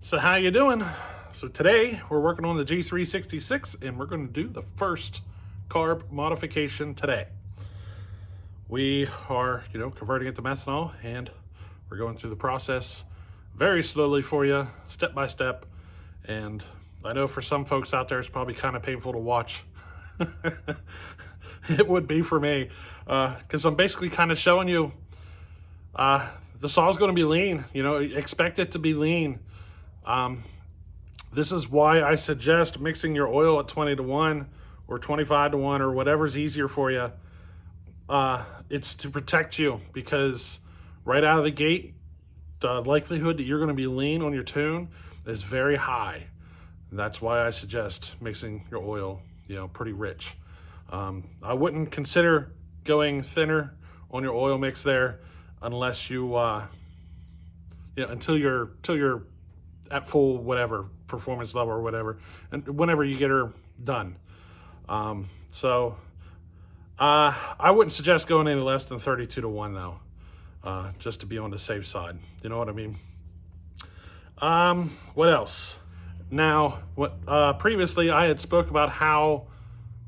So how you doing? So today we're working on the G366 and we're going to do the first carb modification today. We are, converting it to methanol, and we're going through the process very slowly for you, step by step. And I know for some folks out there it's probably kind of painful to watch. It would be for me, because I'm basically kind of showing you the saw is going to be lean. Expect it to be lean. This is why I suggest mixing your oil at 20-to-1 or 25-to-1 or whatever's easier for you. It's to protect you, because right out of the gate, the likelihood that you're going to be lean on your tune is very high. And that's why I suggest mixing your oil, pretty rich. I wouldn't consider going thinner on your oil mix there unless you, until you're at full whatever performance level or whatever, and whenever you get her done. I wouldn't suggest going any less than 32-to-1 though, just to be on the safe side. You know what I mean? What else? Now, previously I had spoke about how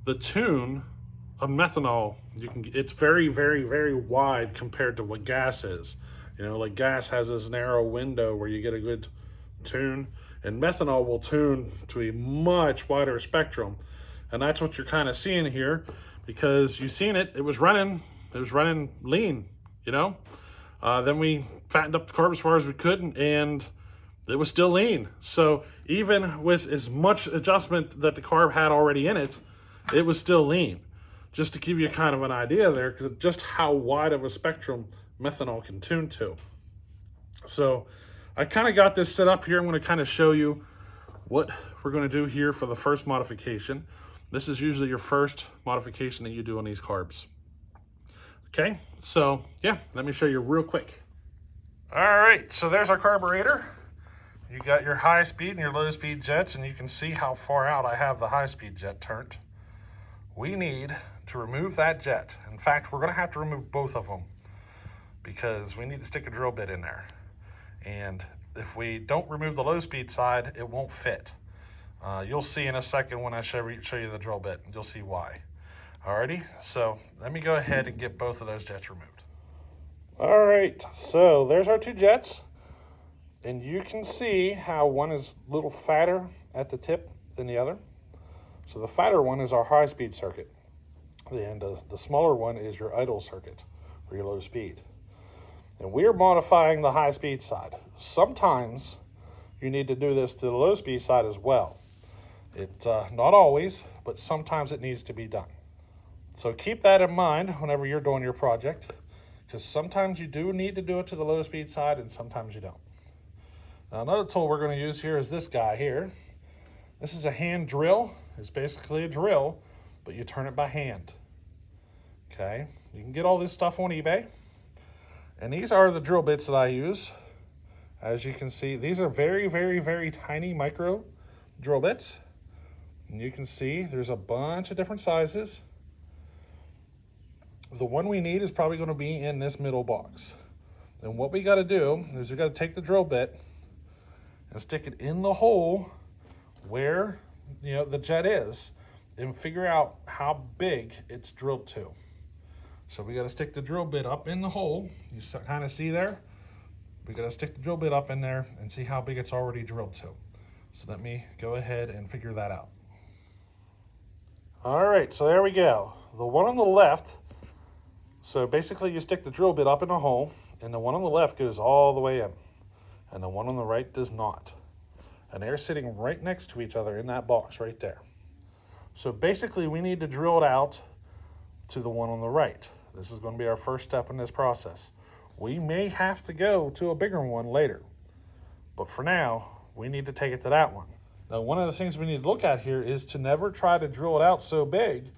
the tune of methanol, it's very, very, very wide compared to what gas is. Like gas has this narrow window where you get a good tune, and methanol will tune to a much wider spectrum. And that's what you're kind of seeing here, because you've seen it was running lean. Then we fattened up the carb as far as we could, and it was still lean. So even with as much adjustment that the carb had already in it, it was still lean. Just to give you kind of an idea there, just how wide of a spectrum methanol can tune to. So I kind of got this set up here. I'm going to kind of show you what we're going to do here for the first modification. This is usually your first modification that you do on these carbs. Okay, so yeah, let me show you real quick. All right, so there's our carburetor. You got your high speed and your low speed jets, and you can see how far out I have the high speed jet turned. We need to remove that jet. In fact, we're going to have to remove both of them, because we need to stick a drill bit in there. And if we don't remove the low speed side, it won't fit. You'll see in a second when I show you the drill bit. You'll see why. Alrighty, so let me go ahead and get both of those jets removed. All right, so there's our two jets. And you can see how one is a little fatter at the tip than the other. So the fatter one is our high speed circuit. And the smaller one is your idle circuit, or your low speed. And we're modifying the high speed side. Sometimes you need to do this to the low speed side as well. It's not always, but sometimes it needs to be done. So keep that in mind whenever you're doing your project, because sometimes you do need to do it to the low speed side and sometimes you don't. Now, another tool we're going to use here is this guy here. This is a hand drill. It's basically a drill, but you turn it by hand. Okay, you can get all this stuff on eBay. And these are the drill bits that I use. As you can see, these are very, very, very tiny micro drill bits. And you can see there's a bunch of different sizes. The one we need is probably going to be in this middle box. And what we got to do is we got to take the drill bit and stick it in the hole where the jet is, and figure out how big it's drilled to. So we got to stick the drill bit up in the hole. You kind of see there? We got to stick the drill bit up in there and see how big it's already drilled to. So let me go ahead and figure that out. All right, so there we go. The one on the left, so basically you stick the drill bit up in the hole, and the one on the left goes all the way in, and the one on the right does not. And they're sitting right next to each other in that box right there. So basically we need to drill it out to the one on the right. This is going to be our first step in this process. We may have to go to a bigger one later, but for now, we need to take it to that one. Now, one of the things we need to look at here is to never try to drill it out so big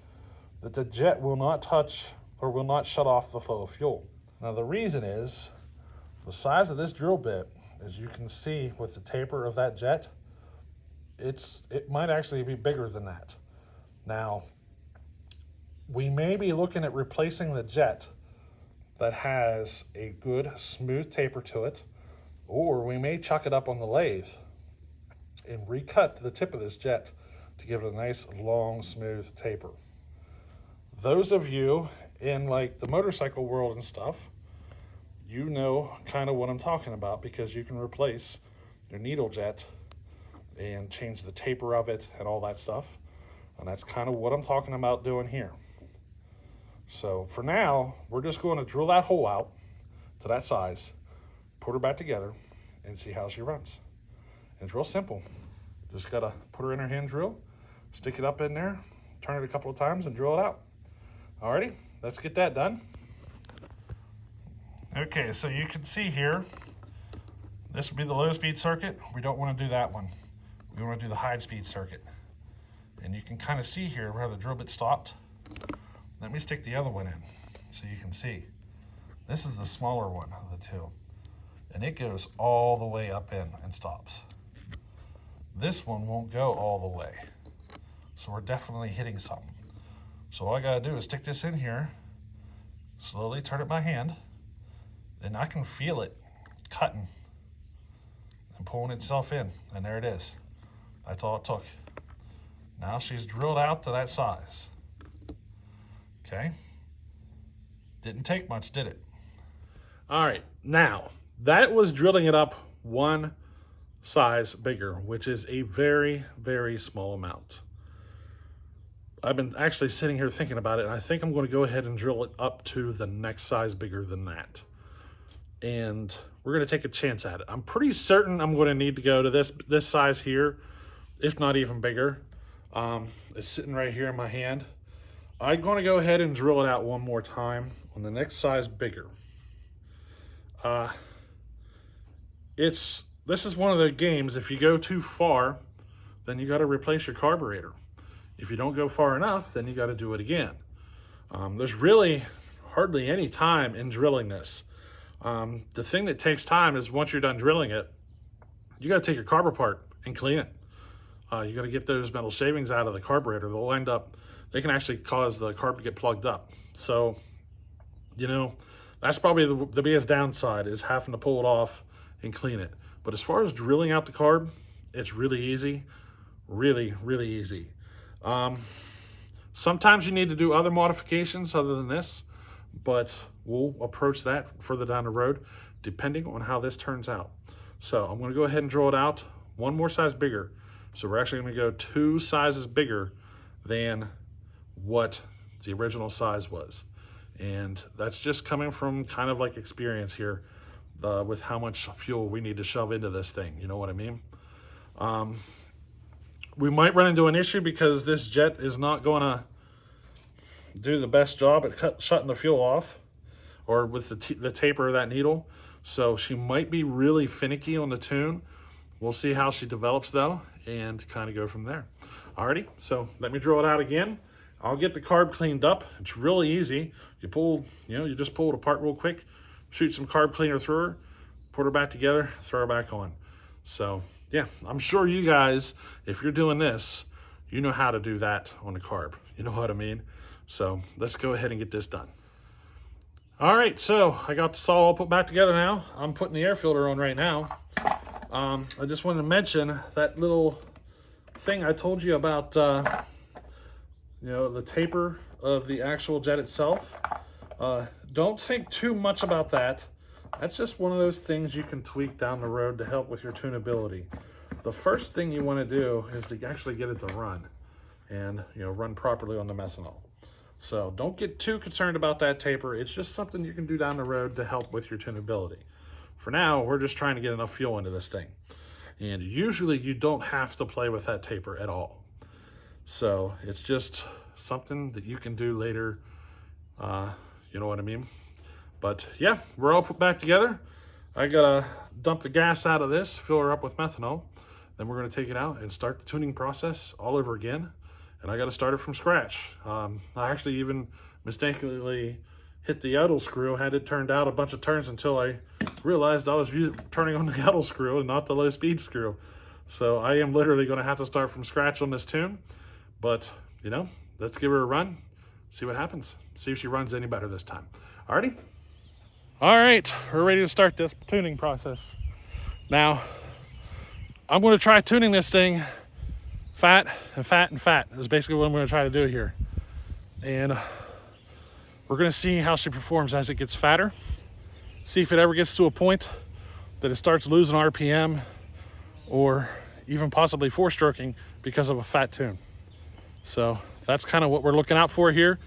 that the jet will not touch or will not shut off the flow of fuel. Now, the reason is the size of this drill bit, as you can see with the taper of that jet, it might actually be bigger than that. Now, we may be looking at replacing the jet that has a good smooth taper to it, or we may chuck it up on the lathe and recut the tip of this jet to give it a nice, long, smooth taper. Those of you in like the motorcycle world and stuff, you know kind of what I'm talking about, because you can replace your needle jet and change the taper of it and all that stuff. And that's kind of what I'm talking about doing here. So for now, we're just going to drill that hole out to that size, put her back together, and see how she runs. And it's real simple. Just gotta put her in her hand drill, stick it up in there, turn it a couple of times, and drill it out. Alrighty, let's get that done. Okay, so you can see here, this would be the low speed circuit. We don't want to do that one. We want to do the high speed circuit. And you can kind of see here where the drill bit stopped. Let me stick the other one in so you can see. This is the smaller one of the two. And it goes all the way up in and stops. This one won't go all the way. So we're definitely hitting something. So all I gotta do is stick this in here, slowly turn it by hand, then I can feel it cutting and pulling itself in, and there it is. That's all it took. Now she's drilled out to that size. Okay? Didn't take much, did it? All right, now that was drilling it up one size bigger, which is a very, very small amount. I've been actually sitting here thinking about it, and I think I'm going to go ahead and drill it up to the next size bigger than that. And we're going to take a chance at it. I'm pretty certain I'm going to need to go to this size here, if not even bigger. It's sitting right here in my hand. I'm going to go ahead and drill it out one more time on the next size bigger. This is one of the games, if you go too far, then you got to replace your carburetor. If you don't go far enough, then you got to do it again. There's really hardly any time in drilling this. The thing that takes time is once you're done drilling it, you got to take your carb apart and clean it. You got to get those metal shavings out of the carburetor. They can actually cause the carb to get plugged up. So, you know, that's probably the biggest downside, is having to pull it off and clean it. But as far as drilling out the carb, it's really easy, really, really easy. Sometimes you need to do other modifications other than this, but we'll approach that further down the road, depending on how this turns out. So I'm going to go ahead and drill it out one more size bigger. So we're actually going to go 2 sizes bigger than what the original size was. And that's just coming from kind of like experience here with how much fuel we need to shove into this thing. You know what I mean? We might run into an issue because this jet is not going to do the best job at shutting the fuel off, or with the taper of that needle. So she might be really finicky on the tune. We'll see how she develops though, and kind of go from there. Alrighty, so let me drill it out again. I'll get the carb cleaned up. It's really easy. You just pull it apart real quick, shoot some carb cleaner through her, put her back together, throw her back on. So yeah, I'm sure you guys, if you're doing this, you know how to do that on the carb. You know what I mean? So let's go ahead and get this done. All right, so I got this all put back together now. I'm putting the air filter on right now. I just wanted to mention that little thing I told you about, the taper of the actual jet itself. Don't think too much about that. That's just one of those things you can tweak down the road to help with your tunability. The first thing you want to do is to actually get it to run and run properly on the methanol. So don't get too concerned about that taper. It's just something you can do down the road to help with your tunability. For now, we're just trying to get enough fuel into this thing. And usually you don't have to play with that taper at all. So it's just something that you can do later. You know what I mean? But yeah, we're all put back together. I gotta dump the gas out of this, fill her up with methanol. Then we're gonna take it out and start the tuning process all over again. And I gotta start it from scratch. I actually even mistakenly hit the idle screw, had it turned out a bunch of turns until I realized I was turning on the idle screw and not the low speed screw. So I am literally gonna have to start from scratch on this tune. But let's give her a run, see what happens. See if she runs any better this time. Alrighty? All right, we're ready to start this tuning process. Now, I'm going to try tuning this thing fat and fat and fat is basically what I'm going to try to do here. And we're going to see how she performs as it gets fatter. See if it ever gets to a point that it starts losing RPM or even possibly four-stroking because of a fat tune. So that's kind of what we're looking out for here.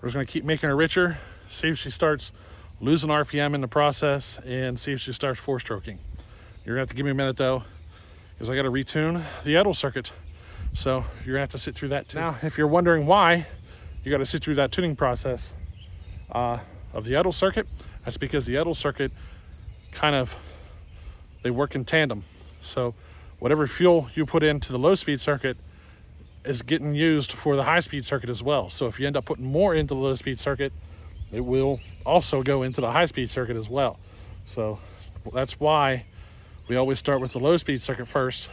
We're just going to keep making her richer, see if she starts losing RPM in the process, and see if she starts four-stroking. You're going to have to give me a minute though, because I got to retune the idle circuit. So you're going to have to sit through that too. Now, if you're wondering why you got to sit through that tuning process of the idle circuit, that's because the idle circuit they work in tandem. So whatever fuel you put into the low-speed circuit is getting used for the high-speed circuit as well. So if you end up putting more into the low-speed circuit, it will also go into the high-speed circuit as well. So that's why we always start with the low-speed circuit first,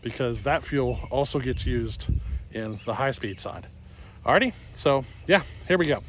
because that fuel also gets used in the high-speed side. Alrighty, so yeah, here we go.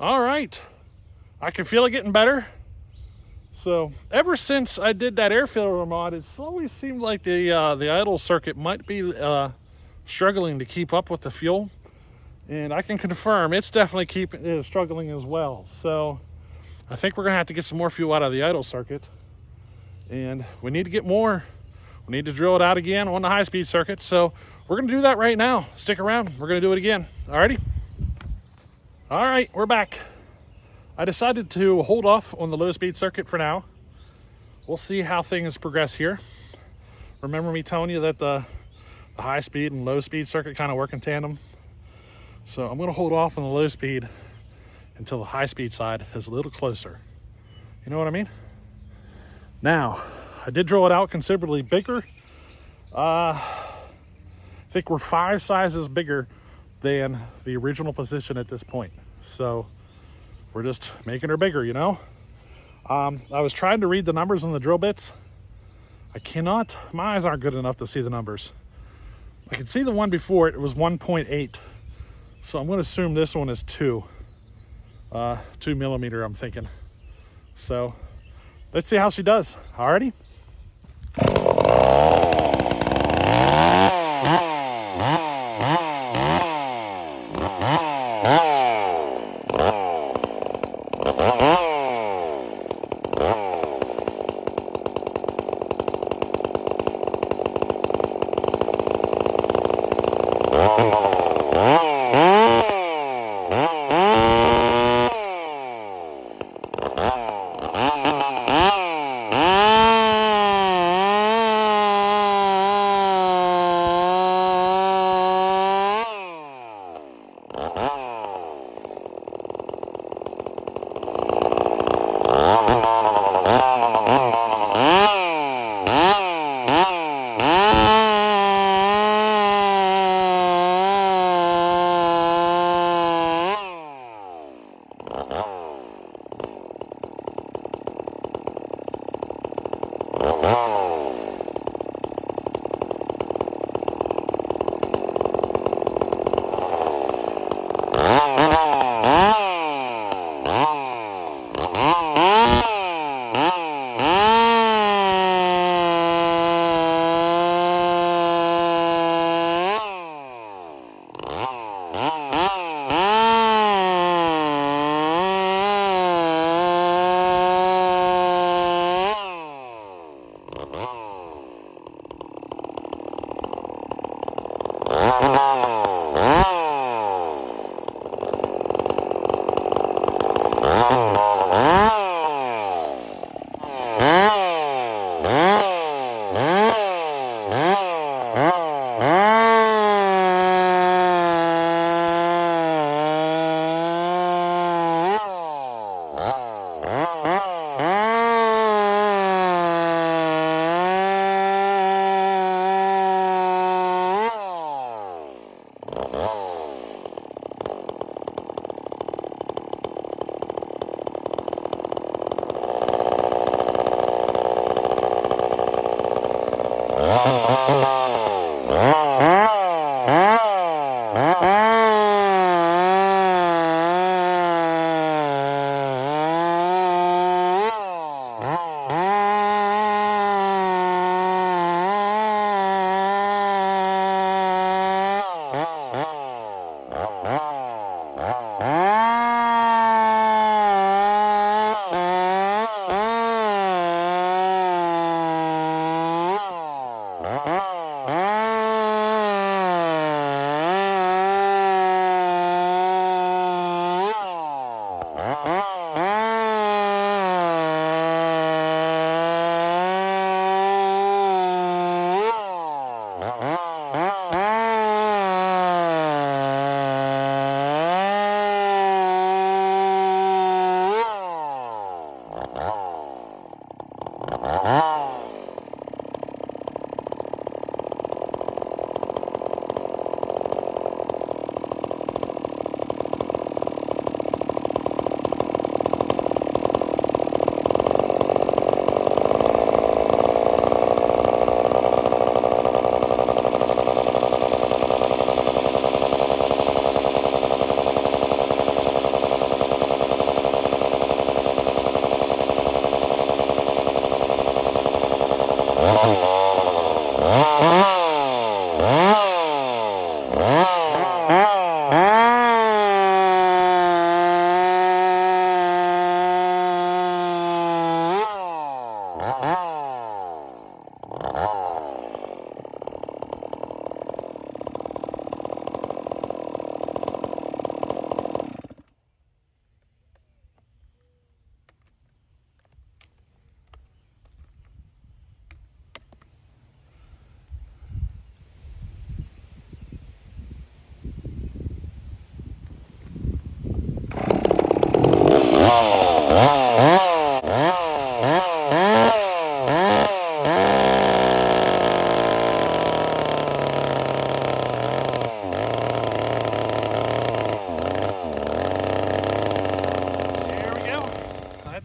All right, I can feel it getting better. So ever since I did that air filter mod, it's always seemed like the idle circuit might be struggling to keep up with the fuel, and I can confirm it's definitely struggling as well. So I think we're gonna have to get some more fuel out of the idle circuit, and we need to get more. We need to drill it out again on the high-speed circuit. So we're gonna do that right now. Stick around, we're gonna do it again. Alrighty. All right, we're back. I decided to hold off on the low-speed circuit for now. We'll see how things progress here. Remember me telling you that the high-speed and low-speed circuit kind of work in tandem? So I'm gonna hold off on the low-speed until the high-speed side is a little closer. You know what I mean? Now, I did drill it out considerably bigger. I think we're 5 sizes bigger than the original position at this point. So we're just making her bigger, you know? I was trying to read the numbers on the drill bits. I cannot, my eyes aren't good enough to see the numbers. I can see the one before it was 1.8. So I'm gonna assume this one is 2 millimeter, I'm thinking. So let's see how she does. Alrighty.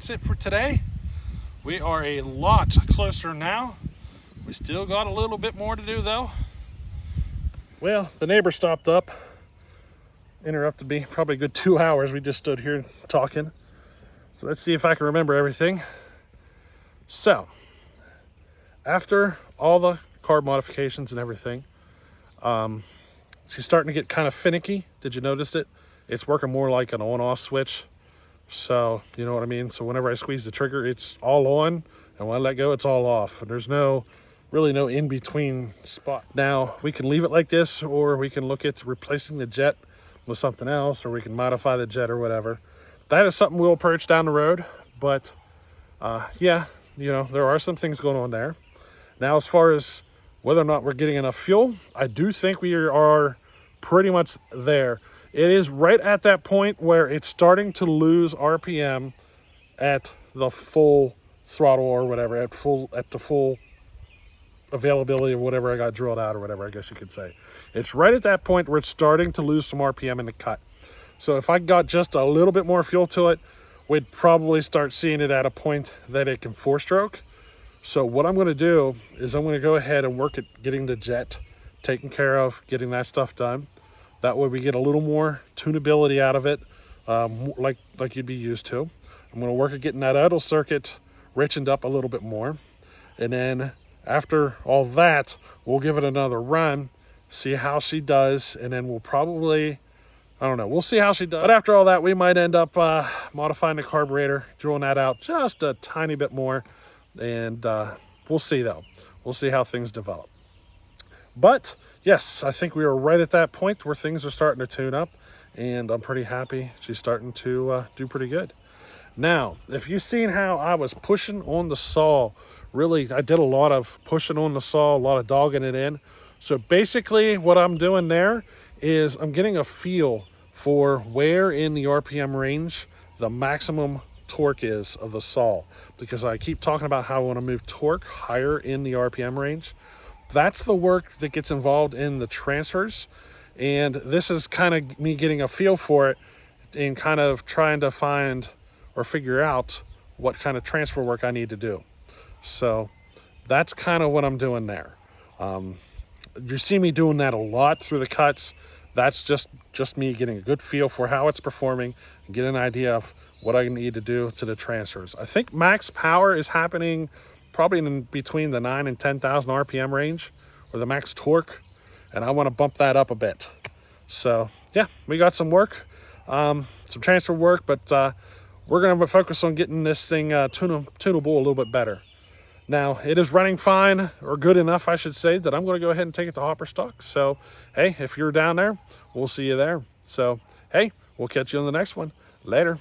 That's it for today. We are a lot closer now. We still got a little bit more to do though. Well, the neighbor stopped up, interrupted me, probably a good 2 hours. We just stood here talking. So let's see if I can remember everything. So, after all the carb modifications and everything, she's starting to get kind of finicky. Did you notice it? It's working more like an on-off switch. So, you know what I mean? So whenever I squeeze the trigger, it's all on, and when I let go, it's all off. And there's really no in-between spot. Now, we can leave it like this, or we can look at replacing the jet with something else, or we can modify the jet or whatever. That is something we'll approach down the road, but yeah, you know, there are some things going on there. Now, as far as whether or not we're getting enough fuel, I do think we are pretty much there. It is right at that point where it's starting to lose RPM at the full throttle or whatever, at the full availability of whatever I got drilled out or whatever, I guess you could say. It's right at that point where it's starting to lose some RPM in the cut. So if I got just a little bit more fuel to it, we'd probably start seeing it at a point that it can four-stroke. So what I'm going to do is I'm going to go ahead and work at getting the jet taken care of, getting that stuff done. That way we get a little more tunability out of it, like you'd be used to. I'm going to work at getting that idle circuit richened up a little bit more. And then after all that, we'll give it another run, see how she does, and then we'll probably, I don't know, we'll see how she does. But after all that, we might end up modifying the carburetor, drilling that out just a tiny bit more, and we'll see though. We'll see how things develop. But yes, I think we are right at that point where things are starting to tune up, and I'm pretty happy she's starting to do pretty good. Now, if you've seen how I was pushing on the saw, really, I did a lot of pushing on the saw, a lot of dogging it in. So basically what I'm doing there is I'm getting a feel for where in the RPM range the maximum torque is of the saw, because I keep talking about how I want to move torque higher in the RPM range. That's the work that gets involved in the transfers, and this is kind of me getting a feel for it and kind of trying to find or figure out what kind of transfer work I need to do. So that's kind of what I'm doing there. You see me doing that a lot through the cuts. That's just me getting a good feel for how it's performing and get an idea of what I need to do to the transfers. I think max power is happening probably in between the 9,000 and 10,000 RPM range, or the max torque, and I want to bump that up a bit. So yeah, we got some work, some transfer work, but we're going to focus on getting this thing tunable a little bit better. Now, it is running fine, or good enough, I should say, that I'm going to go ahead and take it to hopper stock. So, hey, if you're down there, we'll see you there. So, hey, we'll catch you on the next one. Later.